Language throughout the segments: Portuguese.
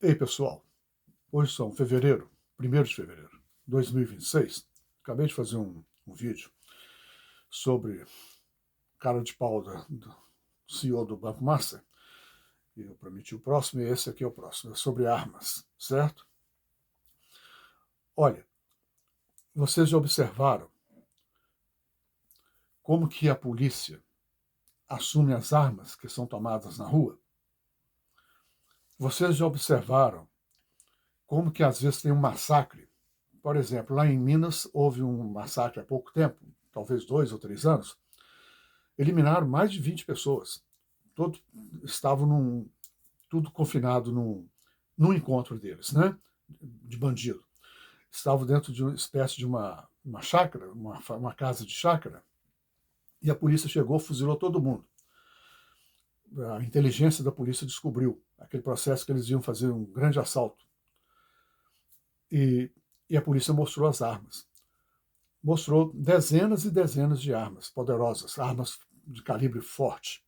Ei, pessoal, hoje são fevereiro, 1º de fevereiro de 2026. Acabei de fazer um vídeo sobre cara de pau do CEO do Banco Master. E eu prometi o próximo, e esse aqui é o próximo. É sobre armas, certo? Olha, vocês já observaram como que a polícia assume as armas que são tomadas na rua? Vocês já observaram como que às vezes tem um massacre? Por exemplo, lá em Minas houve um massacre há pouco tempo, talvez 2 ou 3 anos. Eliminaram mais de 20 pessoas. Todos estavam tudo confinado num encontro deles, né? De bandido. Estavam dentro de uma espécie de uma chácara, uma casa de chácara, e a polícia chegou, fuzilou todo mundo. A inteligência da polícia descobriu aquele processo que eles iam fazer um grande assalto. E a polícia mostrou as armas. Mostrou dezenas e dezenas de armas poderosas, armas de calibre forte.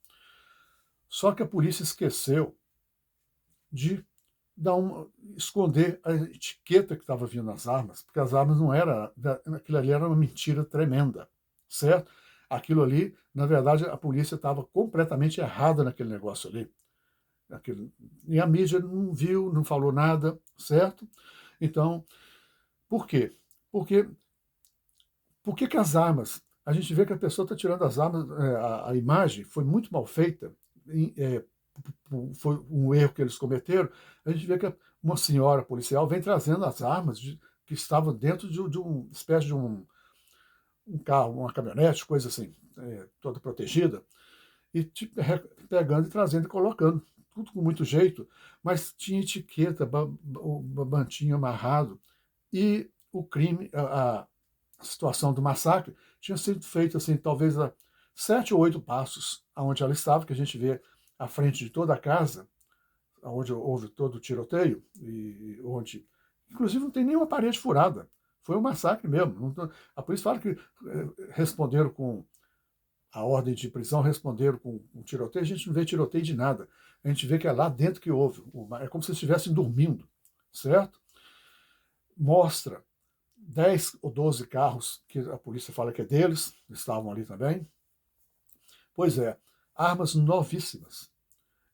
Só que a polícia esqueceu de esconder a etiqueta que estava vindo nas armas, porque as armas não eram, aquilo ali era uma mentira tremenda, certo? Aquilo ali, na verdade, a polícia estava completamente errada naquele negócio ali. E a mídia não viu, não falou nada, certo? Então, por quê? Porque por que as armas? A gente vê que a pessoa está tirando as armas, a imagem foi muito mal feita, foi um erro que eles cometeram. A gente vê que uma senhora policial vem trazendo as armas que estavam dentro de uma espécie de um carro, uma caminhonete, coisa assim, toda protegida, e pegando e trazendo e colocando, tudo com muito jeito, mas tinha etiqueta, o bantinho amarrado, e o crime, a situação do massacre tinha sido feita assim, talvez a 7 ou 8 passos aonde ela estava, que a gente vê à frente de toda a casa, onde houve todo o tiroteio, e onde, inclusive, não tem nenhuma parede furada. Foi um massacre mesmo. A polícia fala que responderam com a ordem de prisão, responderam com um tiroteio. A gente não vê tiroteio de nada. A gente vê que é lá dentro que houve. É como se estivessem dormindo, certo? Mostra 10 ou 12 carros que a polícia fala que é deles, estavam ali também. Pois é, armas novíssimas.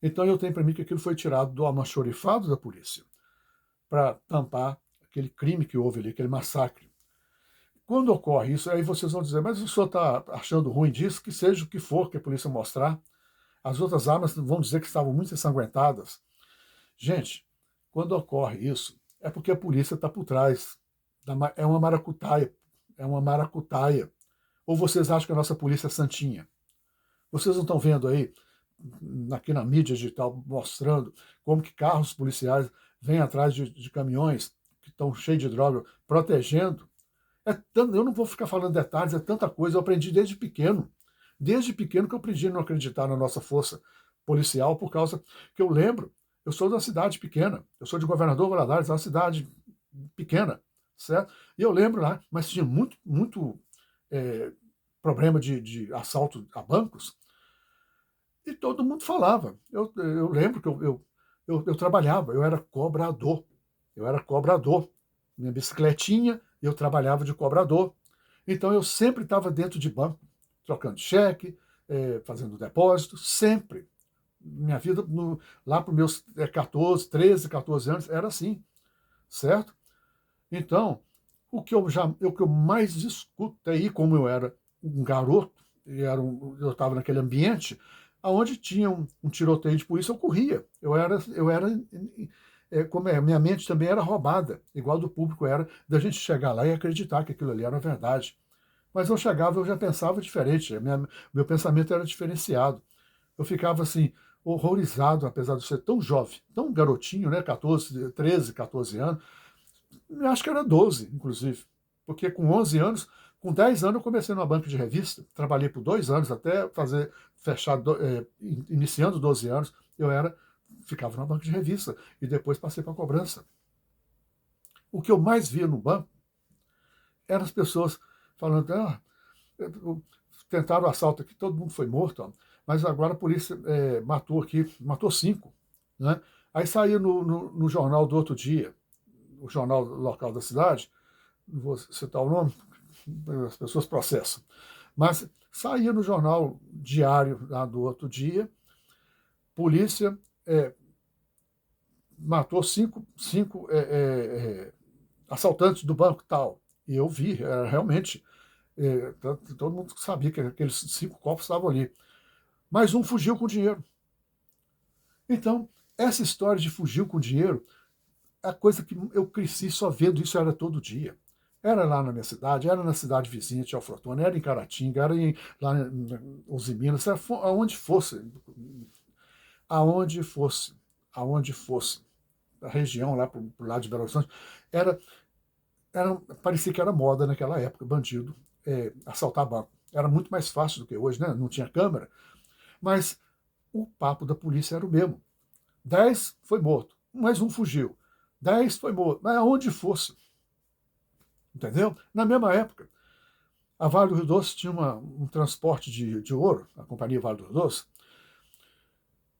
Então eu tenho para mim que aquilo foi tirado do almoxorifado da polícia para tampar aquele crime que houve ali, aquele massacre. Quando ocorre isso, aí vocês vão dizer, mas o senhor está achando ruim disso? Que seja o que for que a polícia mostrar. As outras armas vão dizer que estavam muito ensanguentadas. Gente, quando ocorre isso, é porque a polícia está por trás. É uma maracutaia. É uma maracutaia. Ou vocês acham que a nossa polícia é santinha? Vocês não estão vendo aí, aqui na mídia digital, mostrando como que carros policiais vêm atrás de caminhões que estão cheios de droga, protegendo? Eu não vou ficar falando detalhes, é tanta coisa. Eu aprendi desde pequeno. Desde pequeno que eu aprendi a não acreditar na nossa força policial, por causa que eu lembro, eu sou de uma cidade pequena, eu sou de Governador Valadares, uma cidade pequena, certo? E eu lembro lá, mas tinha muito problema de assalto a bancos, e todo mundo falava. Eu lembro que eu trabalhava, eu era cobrador. Eu era cobrador. Minha bicicletinha, eu trabalhava de cobrador. Então eu sempre estava dentro de banco, trocando cheque, fazendo depósito, sempre. Minha vida, lá para os meus 14, 13, 14 anos, era assim, certo? Então, o que eu mais discuto aí, como eu era um garoto, eu estava naquele ambiente, aonde tinha um tiroteio de polícia, eu corria. Minha mente também era roubada, igual do público era, da gente chegar lá e acreditar que aquilo ali era verdade. Mas eu chegava, eu já pensava diferente, meu pensamento era diferenciado. Eu ficava assim, horrorizado, apesar de ser tão jovem, tão garotinho, né, 14, 13, 14 anos, eu acho que era 12, inclusive, porque com 11 anos, com 10 anos eu comecei numa banca de revista, trabalhei por 2 anos até fechar, iniciando 12 anos, ficava numa banca de revista e depois passei para a cobrança. O que eu mais via no banco eram as pessoas falando, tentaram o assalto aqui, todo mundo foi morto, mas agora a polícia matou 5, né? Aí saía no jornal do outro dia, o jornal local da cidade, não vou citar o nome, as pessoas processam, mas saía no jornal diário lá do outro dia, polícia matou cinco assaltantes do banco tal. E eu vi, era realmente, todo mundo sabia que aqueles 5 corpos estavam ali. Mas um fugiu com dinheiro. Então, essa história de fugiu com dinheiro, é a coisa que eu cresci só vendo isso, era todo dia. Era lá na minha cidade, era na cidade vizinha de Alfrotone, era em Caratinga, era lá em Onze Minas, era aonde fosse, aonde fosse, aonde fosse, a região lá pro lado de Belo Horizonte, era, parecia que era moda naquela época, bandido, assaltar banco. Era muito mais fácil do que hoje, né? Não tinha câmera, mas o papo da polícia era o mesmo. 10 foi morto, mais um fugiu. 10 foi morto, mas aonde fosse. Entendeu? Na mesma época, a Vale do Rio Doce tinha um transporte de ouro, a Companhia Vale do Rio Doce,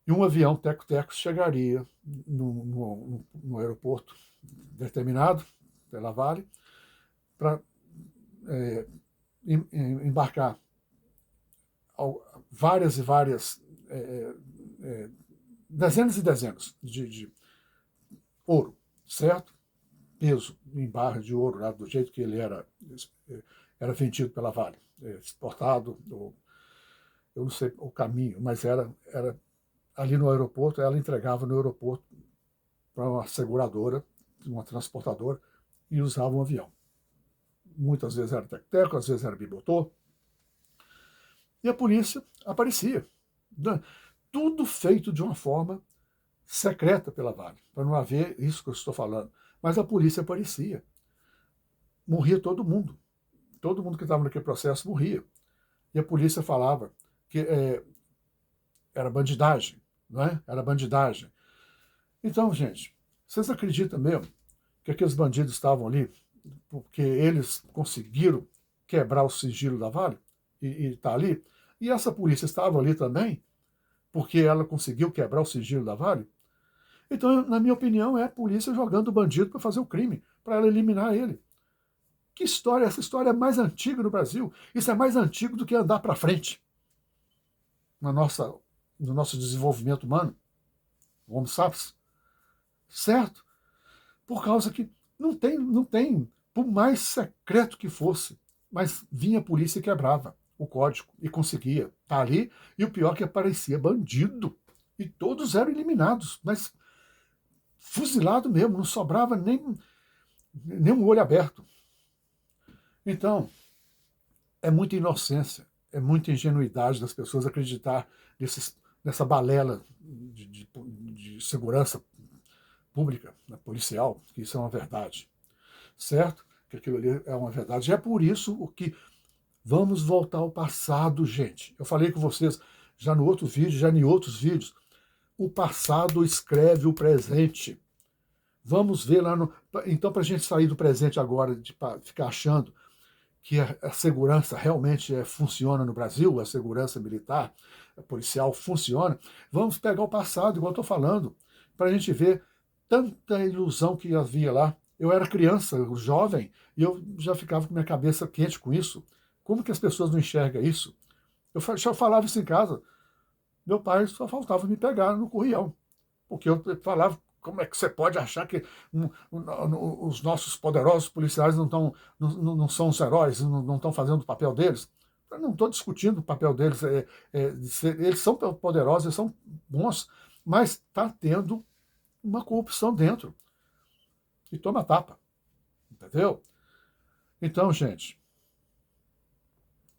e um avião teco-teco chegaria no aeroporto determinado pela Vale para embarcar várias e várias, dezenas e dezenas de ouro, certo? Peso em barra de ouro, lá, do jeito que ele era vendido pela Vale, exportado, eu não sei o caminho, mas era ali no aeroporto, ela entregava no aeroporto para uma seguradora, uma transportadora, e usava um avião. Muitas vezes era tec-teco, às vezes era bimotor. E a polícia aparecia. Tudo feito de uma forma secreta pela Vale, para não haver isso que eu estou falando. Mas a polícia aparecia. Morria todo mundo. Todo mundo que estava naquele processo morria. E a polícia falava que era bandidagem, não é? Era bandidagem. Então, gente, vocês acreditam mesmo que aqueles bandidos estavam ali porque eles conseguiram quebrar o sigilo da Vale e está ali? E essa polícia estava ali também porque ela conseguiu quebrar o sigilo da Vale? Então, na minha opinião, é a polícia jogando o bandido para fazer o crime, para ela eliminar ele. Que história? Essa história é mais antiga no Brasil. Isso é mais antigo do que andar para frente no nosso desenvolvimento humano, o Homo sapiens. Certo? Por causa que não tem, por mais secreto que fosse, mas vinha a polícia e quebrava o código e conseguia. Tá ali, e o pior é que aparecia bandido. E todos eram eliminados, mas fuzilado mesmo, não sobrava nem um olho aberto. Então, é muita inocência, é muita ingenuidade das pessoas acreditar nessa balela de segurança pública, policial, que isso é uma verdade. Certo? Que aquilo ali é uma verdade. E é por isso que vamos voltar ao passado, gente. Eu falei com vocês já no outro vídeo, já em outros vídeos. O passado escreve o presente. Vamos ver lá no. Então, para a gente sair do presente agora, de ficar achando que a segurança realmente funciona no Brasil, a segurança militar, a policial funciona, vamos pegar o passado, igual eu estou falando, para a gente ver tanta ilusão que havia lá. Eu era criança, jovem, e eu já ficava com minha cabeça quente com isso. Como que as pessoas não enxergam isso? Eu já falava isso em casa. Meu pai só faltava me pegar no currião. Porque eu falava, como é que você pode achar que os nossos poderosos policiais não são os heróis, não estão fazendo o papel deles? Eu não estou discutindo o papel deles. Eles são poderosos, eles são bons, mas está tendo uma corrupção dentro. E toma tapa. Entendeu? Então, gente,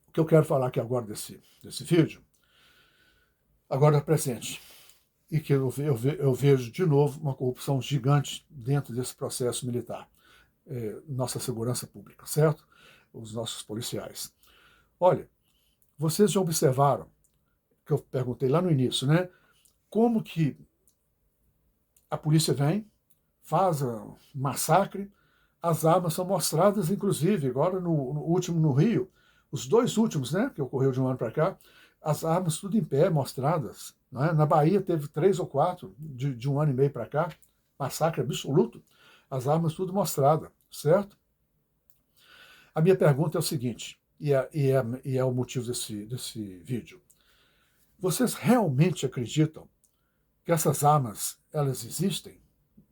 o que eu quero falar aqui agora desse vídeo, agora é presente, e que eu vejo de novo uma corrupção gigante dentro desse processo militar. Nossa segurança pública, certo? Os nossos policiais. Olha, vocês já observaram, que eu perguntei lá no início, né? Como que a polícia vem, faz um massacre, as armas são mostradas, inclusive, agora no último no Rio, os 2 últimos, né, que ocorreu de um ano para cá, as armas tudo em pé, mostradas, não é? Na Bahia teve 3 ou 4, de um ano e meio para cá, massacre absoluto, as armas tudo mostrada, certo? A minha pergunta é o seguinte, e é o motivo desse vídeo. Vocês realmente acreditam que essas armas, elas existem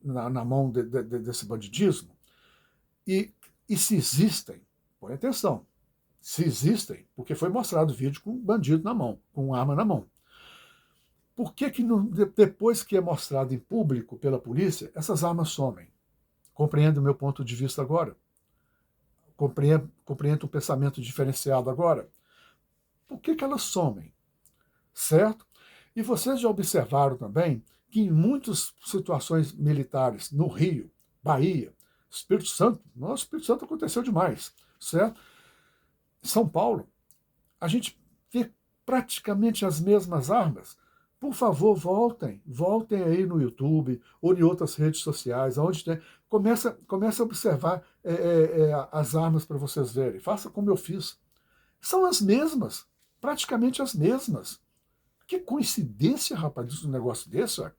na mão desse bandidismo? E, e se existem, põe atenção, se existem, porque foi mostrado o vídeo com um bandido na mão, com uma arma na mão. Por que, depois que é mostrado em público pela polícia, essas armas somem? Compreende o meu ponto de vista agora? Compreende um pensamento diferenciado agora? Por que elas somem? Certo? E vocês já observaram também que em muitas situações militares, no Rio, Bahia, Espírito Santo, nosso Espírito Santo aconteceu demais, certo? São Paulo, a gente vê praticamente as mesmas armas. Por favor, voltem aí no YouTube ou em outras redes sociais, onde tem. Começa a observar as armas para vocês verem. Faça como eu fiz. São as mesmas, praticamente as mesmas. Que coincidência, rapaz, um negócio desse, ó,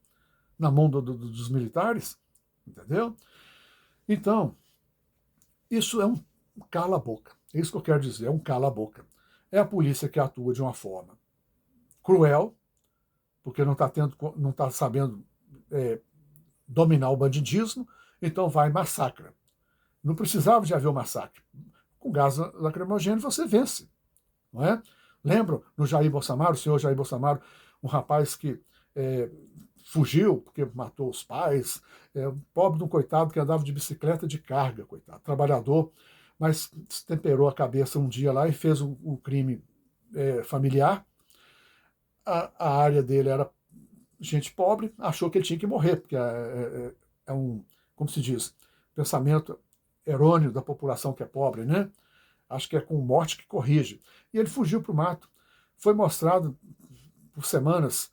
na mão dos militares, entendeu? Então, isso é um cala-boca. É isso que eu quero dizer, é um cala-boca. É a polícia que atua de uma forma cruel, porque não está sabendo dominar o bandidismo, então vai e massacra. Não precisava de haver um massacre. Com gás lacrimogêneo você vence, não é? Lembram no Jair Bolsonaro, o senhor Jair Bolsonaro, um rapaz que fugiu porque matou os pais, pobre de um coitado que andava de bicicleta de carga, coitado, trabalhador, mas temperou a cabeça um dia lá e fez um crime familiar. A área dele era gente pobre, achou que ele tinha que morrer, porque é um, como se diz, pensamento errôneo da população que é pobre, né? Acho que é com morte que corrige. E ele fugiu para o mato. Foi mostrado por semanas,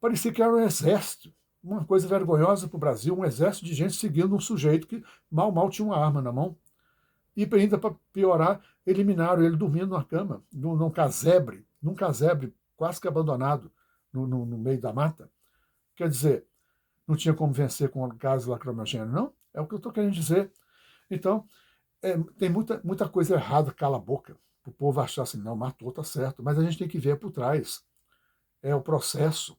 parecia que era um exército, uma coisa vergonhosa para o Brasil, um exército de gente seguindo um sujeito que mal tinha uma arma na mão. E ainda para piorar, eliminaram ele dormindo na cama, num casebre quase que abandonado no meio da mata. Quer dizer, não tinha como vencer com gás lacrimogêneo, não? É o que eu estou querendo dizer. Então, tem muita coisa errada, cala a boca. O povo achar assim, não, matou, tá certo. Mas a gente tem que ver por trás. É o processo.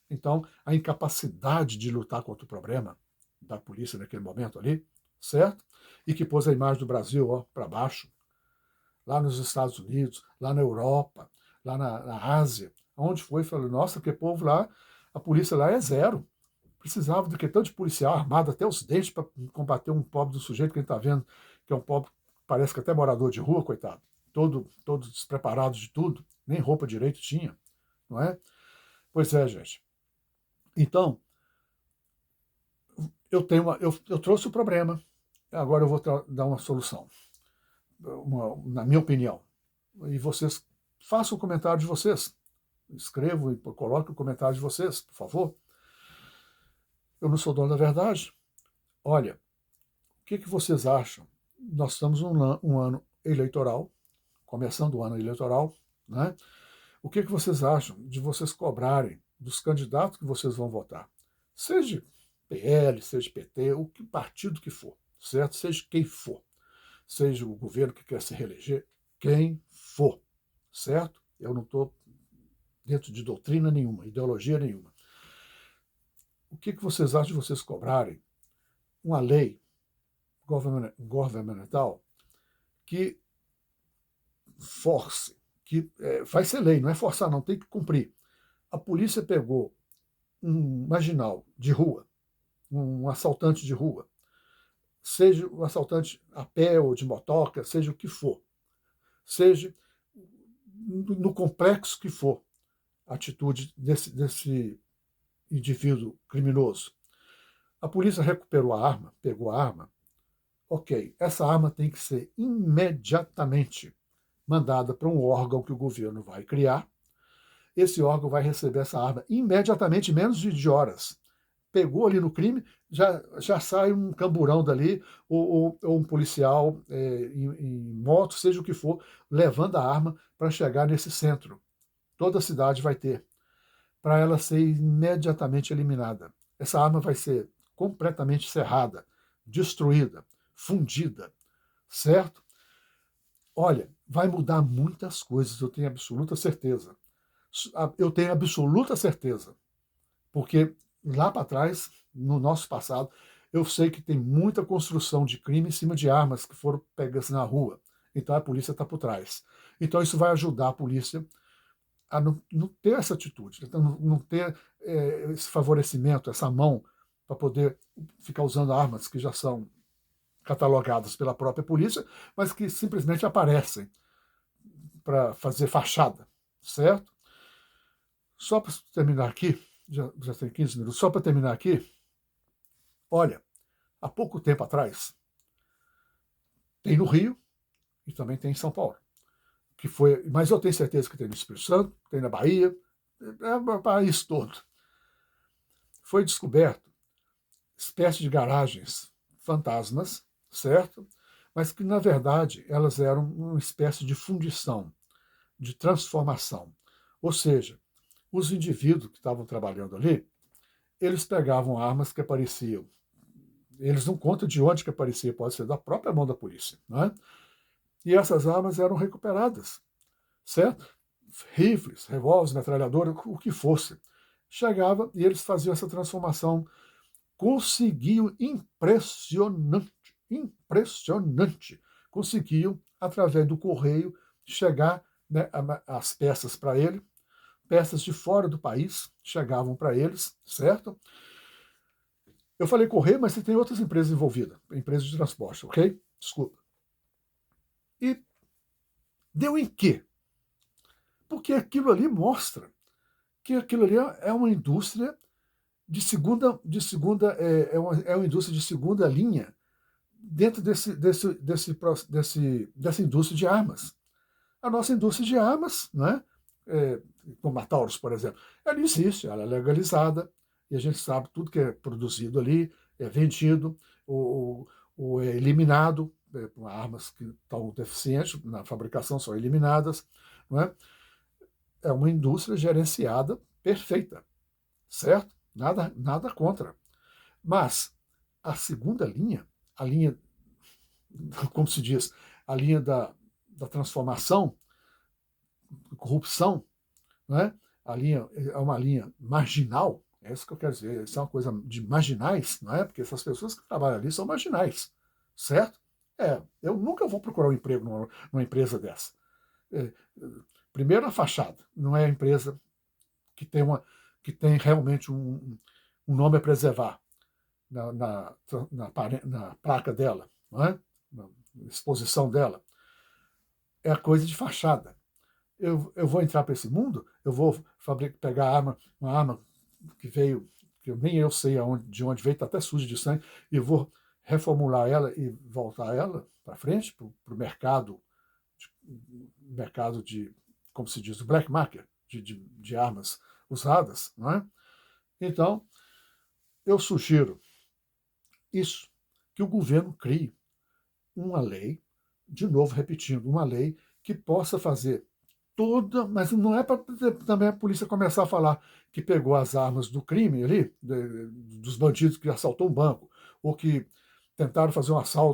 Então, a incapacidade de lutar contra o problema da polícia naquele momento ali, certo? E que pôs a imagem do Brasil para baixo. Lá nos Estados Unidos, lá na Europa, lá na Ásia. Onde foi, falou, nossa, que povo lá, a polícia lá é zero. Precisava de que tanto de policial armado até os dentes para combater um pobre do sujeito que a gente está vendo, que é um pobre, parece que até morador de rua, coitado, todo despreparado de tudo, nem roupa direito tinha, não é? Pois é, gente. Então, eu trouxe o problema, agora eu vou dar uma solução, na minha opinião. E vocês façam o comentário de vocês. Escrevam e coloquem o comentário de vocês, por favor. Eu não sou dono da verdade. Olha, o que vocês acham? Nós estamos um ano eleitoral, começando o ano eleitoral, né? O que vocês acham de vocês cobrarem dos candidatos que vocês vão votar? Seja PL, seja PT, o que partido que for, certo? Seja quem for. Seja o governo que quer se reeleger, quem for, certo? Eu não estou dentro de doutrina nenhuma, ideologia nenhuma. O que vocês acham de vocês cobrarem uma lei governamental que force, que vai ser lei, não é forçar não, tem que cumprir. A polícia pegou um marginal de rua, um assaltante de rua, seja o assaltante a pé ou de motoca, seja o que for, seja no complexo que for a atitude desse indivíduo criminoso. A polícia recuperou a arma, pegou a arma. Ok, essa arma tem que ser imediatamente mandada para um órgão que o governo vai criar. Esse órgão vai receber essa arma imediatamente, em menos de horas. Pegou ali no crime, já sai um camburão dali, ou um policial em moto, seja o que for, levando a arma para chegar nesse centro. Toda a cidade vai ter. para ela ser imediatamente eliminada. Essa arma vai ser completamente cerrada, destruída, fundida, certo? Olha, vai mudar muitas coisas, eu tenho absoluta certeza. Eu tenho absoluta certeza, porque lá para trás, no nosso passado, eu sei que tem muita construção de crime em cima de armas que foram pegas na rua. Então a polícia está por trás. Então isso vai ajudar a polícia a não ter essa atitude, então não ter esse favorecimento, essa mão para poder ficar usando armas que já são catalogadas pela própria polícia, mas que simplesmente aparecem para fazer fachada, certo? Só para terminar aqui, já tem 15 minutos, só para terminar aqui, olha, há pouco tempo atrás, tem no Rio e também tem em São Paulo, que foi, mas eu tenho certeza que tem no Espírito Santo, tem na Bahia, é o país todo. Foi descoberto espécie de garagens fantasmas, certo? Mas que, na verdade, elas eram uma espécie de fundição, de transformação. Ou seja, os indivíduos que estavam trabalhando ali, eles pegavam armas que apareciam. Eles não contam de onde que aparecia, pode ser da própria mão da polícia. Não é? E essas armas eram recuperadas, certo? Rifles, revólveres, metralhadora, o que fosse. Chegava e eles faziam essa transformação. Conseguiam impressionante, impressionante. Conseguiam, através do correio, chegar, né, as peças para ele, peças de fora do país chegavam para eles, certo? Eu falei correio, mas tem outras empresas envolvidas, empresas de transporte, ok? Desculpa. E deu em quê? Porque aquilo ali mostra que aquilo ali é uma indústria é uma indústria de segunda linha dentro dessa indústria de armas. A nossa indústria de armas, né, como a Taurus, por exemplo, ela existe, ela é legalizada, e a gente sabe tudo que é produzido ali, é vendido, ou é eliminado, armas que estão deficientes na fabricação são eliminadas. Não é? É uma indústria gerenciada perfeita, certo? Nada contra. Mas a segunda linha, a linha, como se diz, a linha da transformação, corrupção, né? A linha é uma linha marginal, é isso que eu quero dizer, isso é uma coisa de marginais, não é? Porque essas pessoas que trabalham ali são marginais, certo? Eu nunca vou procurar um emprego numa empresa dessa. É, primeiro a fachada, não é a empresa que tem realmente um nome a preservar na placa dela, não é? Na exposição dela. É a coisa de fachada. Eu vou entrar para esse mundo, eu vou pegar uma arma que veio, que nem eu sei de onde veio, está até suja de sangue, e vou reformular ela e voltar ela para frente, para o mercado de, como se diz, o black market, de armas usadas. Não é? Então, eu sugiro isso, que o governo crie uma lei, de novo repetindo, uma lei que possa fazer toda, mas não é para também a polícia começar a falar que pegou as armas do crime ali, dos bandidos que assaltou um banco, ou que tentaram fazer um assalto